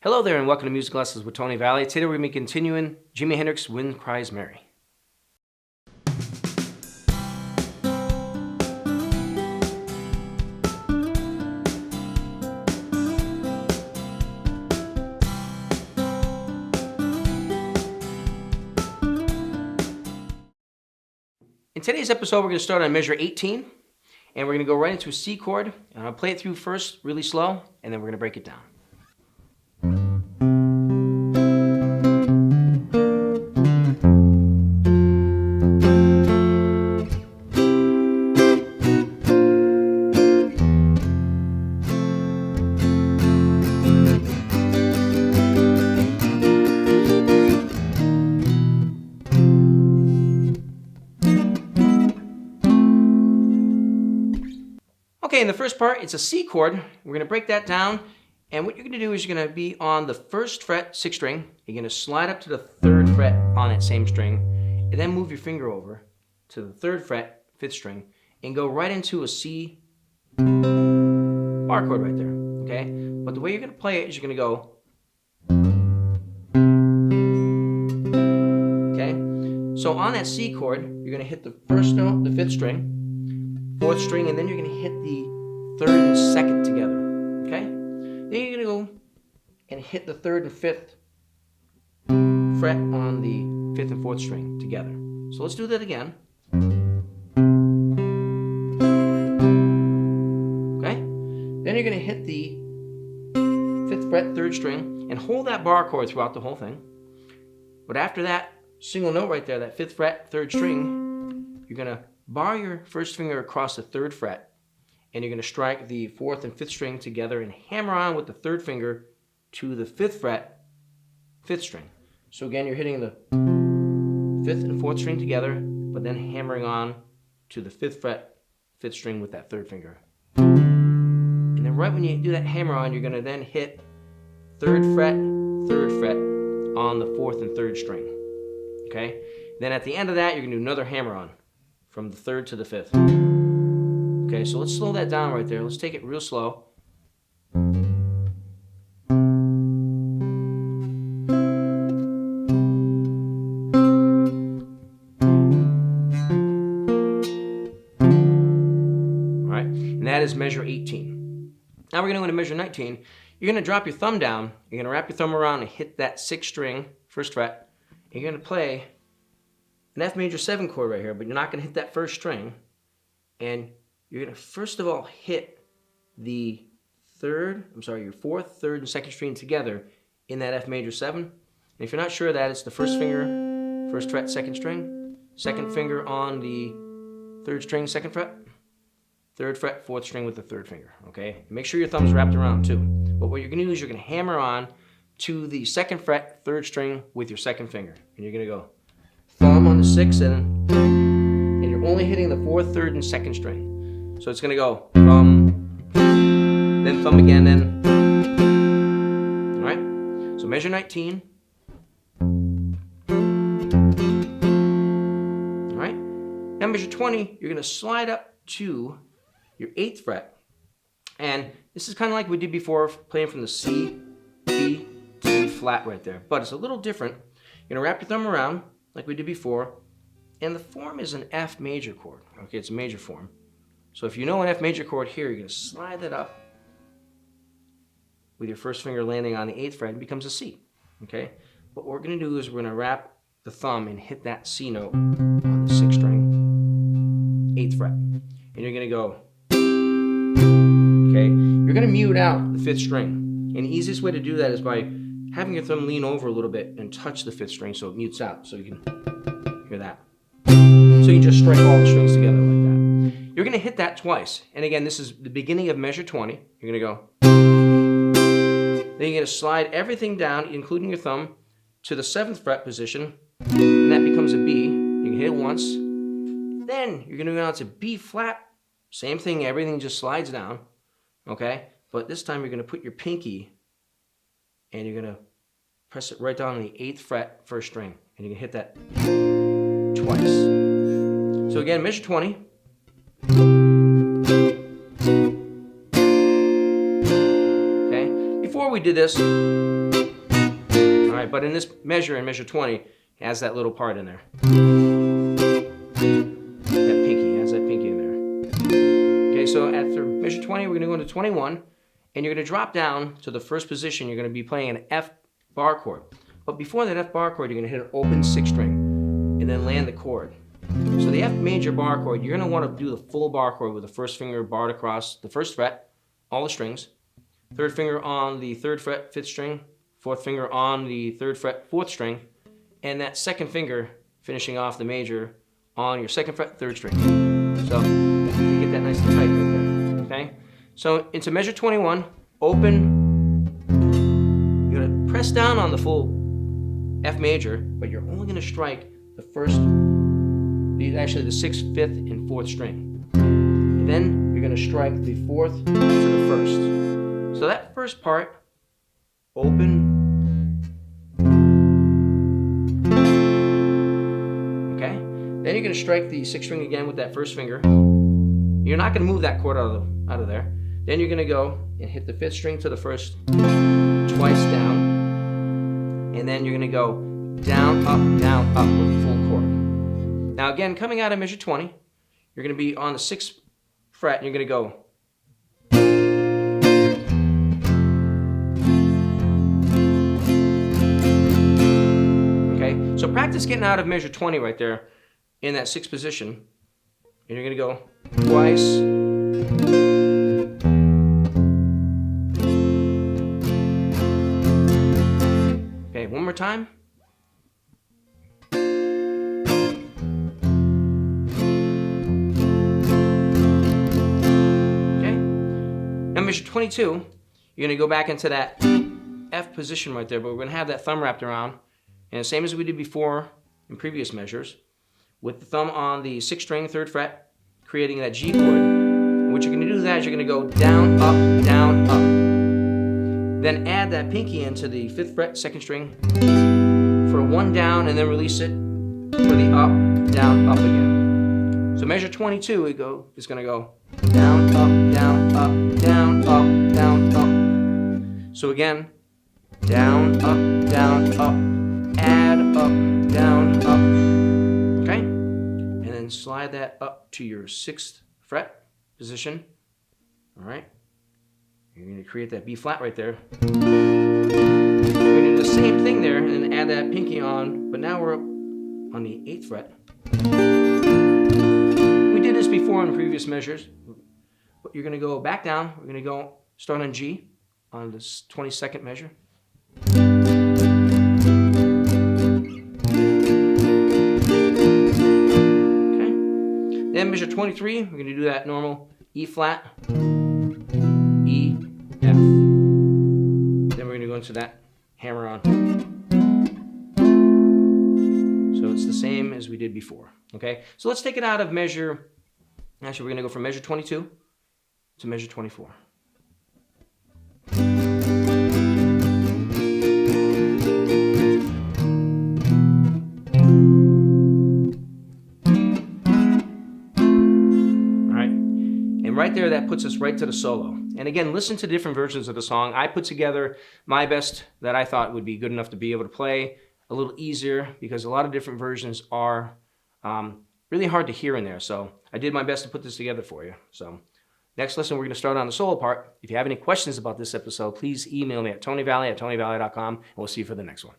Hello there and welcome to Music Lessons with Tony Valley. Today we're going to be continuing Jimi Hendrix Wind Cries Mary. In today's episode we're going to start on measure 18 and we're going to go right into a C chord. And I'll play it through first really slow and then we're going to break it down. Okay, in the first part, it's a C chord. We're going to break that down, and what you're going to do is you're going to be on the first fret, 6th string. You're going to slide up to the 3rd fret on that same string, and then move your finger over to the 3rd fret, 5th string, and go right into a C bar chord right there, okay? But the way you're going to play it is you're going to go, okay? So on that C chord, you're going to hit the first note, the 5th string, 4th string, and then you're going to hit the 3rd and 2nd together, okay? Then you're going to go and hit the 3rd and 5th fret on the 5th and 4th string together. So let's do that again. Okay? Then you're going to hit the 5th fret, 3rd string, and hold that bar chord throughout the whole thing. But after that single note right there, that 5th fret, 3rd string, you're going to bar your first finger across the 3rd fret, and you're going to strike the 4th and 5th string together and hammer on with the 3rd finger to the 5th fret, 5th string. So again, you're hitting the 5th and 4th string together, but then hammering on to the 5th fret, 5th string with that 3rd finger. And then right when you do that hammer on, you're going to then hit 3rd fret, 3rd fret on the 4th and 3rd string. Okay? Then at the end of that, you're going to do another hammer on from the 3rd to the 5th. Okay, so let's slow that down right there. Let's take it real slow. Alright, and that is measure 18. Now we're going to go into measure 19. You're going to drop your thumb down. You're going to wrap your thumb around and hit that 6th string, 1st fret. And you're going to play an F major 7 chord right here, but you're not going to hit that 1st string. And you're going to first of all hit the your 4th, 3rd, and 2nd string together in that F major 7. And if you're not sure of that, it's the 1st finger, 1st fret, 2nd string, 2nd finger on the 3rd string, 2nd fret, 3rd fret, 4th string with the 3rd finger, okay? Make sure your thumb's wrapped around too. But what you're going to do is you're going to hammer on to the 2nd fret, 3rd string with your 2nd finger. And you're going to go thumb on the 6th, and you're only hitting the 4th, 3rd, and 2nd string. So it's going to go thumb, then thumb again, then. All right? So measure 19. All right? Now measure 20, you're going to slide up to your 8th fret. And this is kind of like we did before, playing from the C, B, to B flat right there. But it's a little different. You're going to wrap your thumb around like we did before. And the form is an F major chord. Okay, it's a major form. So if you know an F major chord here, you're going to slide that up with your 1st finger landing on the 8th fret and it becomes a C. Okay? But what we're going to do is we're going to wrap the thumb and hit that C note on the 6th string, 8th fret. And you're going to go, okay? You're going to mute out the 5th string. And the easiest way to do that is by having your thumb lean over a little bit and touch the 5th string so it mutes out, so you can hear that. So you just strike all the strings together like that. You're going to hit that twice. And again, this is the beginning of measure 20. You're going to go. Then you're going to slide everything down, including your thumb, to the 7th fret position. And that becomes a B. You can hit it once. Then you're going to go down to B flat. Same thing, everything just slides down. Okay? But this time you're going to put your pinky and you're going to press it right down on the 8th fret, 1st string. And you can hit that twice. So again, measure 20. Okay, before we did this, right, but in this measure, in measure 20, it has that little part in there. That pinky, has that pinky in there. Okay, so after measure 20, we're gonna go into 21, and you're gonna drop down to the first position. You're gonna be playing an F bar chord. But before that F bar chord, you're gonna hit an open 6th string, and then land the chord. So the F major bar chord, you're gonna wanna do the full bar chord with the first finger barred across the 1st fret, all the strings, 3rd finger on the 3rd fret, 5th string, 4th finger on the 3rd fret, 4th string, and that 2nd finger finishing off the major on your 2nd fret, 3rd string. So you get that nice and tight right there, okay? So into measure 21, open, you're gonna press down on the full F major, but you're only gonna strike the 1st, actually the 6th, 5th, and 4th string. And then you're gonna strike the 4th to the 1st. So that first part, open, okay? Then you're gonna strike the 6th string again with that 1st finger. You're not gonna move that chord out of there. Then you're gonna go and hit the 5th string to the 1st, twice down, and then you're gonna go down, up, with the full chord. Now again, coming out of measure 20, you're gonna be on the 6th fret, and you're gonna go. Okay, so practice getting out of measure 20 right there in that 6th position, and you're gonna go twice. Okay, one more time. Measure 22, you're gonna go back into that F position right there, but we're gonna have that thumb wrapped around, and the same as we did before in previous measures, with the thumb on the 6th string, 3rd fret, creating that G chord. And what you're gonna do is you're gonna go down, up, then add that pinky into the 5th fret, 2nd string, for a 1 down, and then release it for the up, down, up again. So measure 22, is gonna go down, up, down, up, down, up, down, up. So again, down, up, add, up, down, up. Okay? And then slide that up to your 6th fret position. All right? You're going to create that B flat right there. We're going to do the same thing there and then add that pinky on, but now we're on the 8th fret. We did this before in previous measures. But you're going to go back down. We're going to go start on G on this 22nd measure. Okay. Then measure 23, we're going to do that normal E flat, E, F. Then we're going to go into that hammer on. So it's the same as we did before. Okay. So let's take it out of measure. Actually, we're going to go from measure 22 to measure 24. And right there, that puts us right to the solo. And again, listen to different versions of the song. I put together my best that I thought would be good enough to be able to play a little easier, because a lot of different versions are really hard to hear in there. So I did my best to put this together for you. So next lesson, we're going to start on the solo part. If you have any questions about this episode, please email me at tonyvalley@tonyvalley.com, and we'll see you for the next one.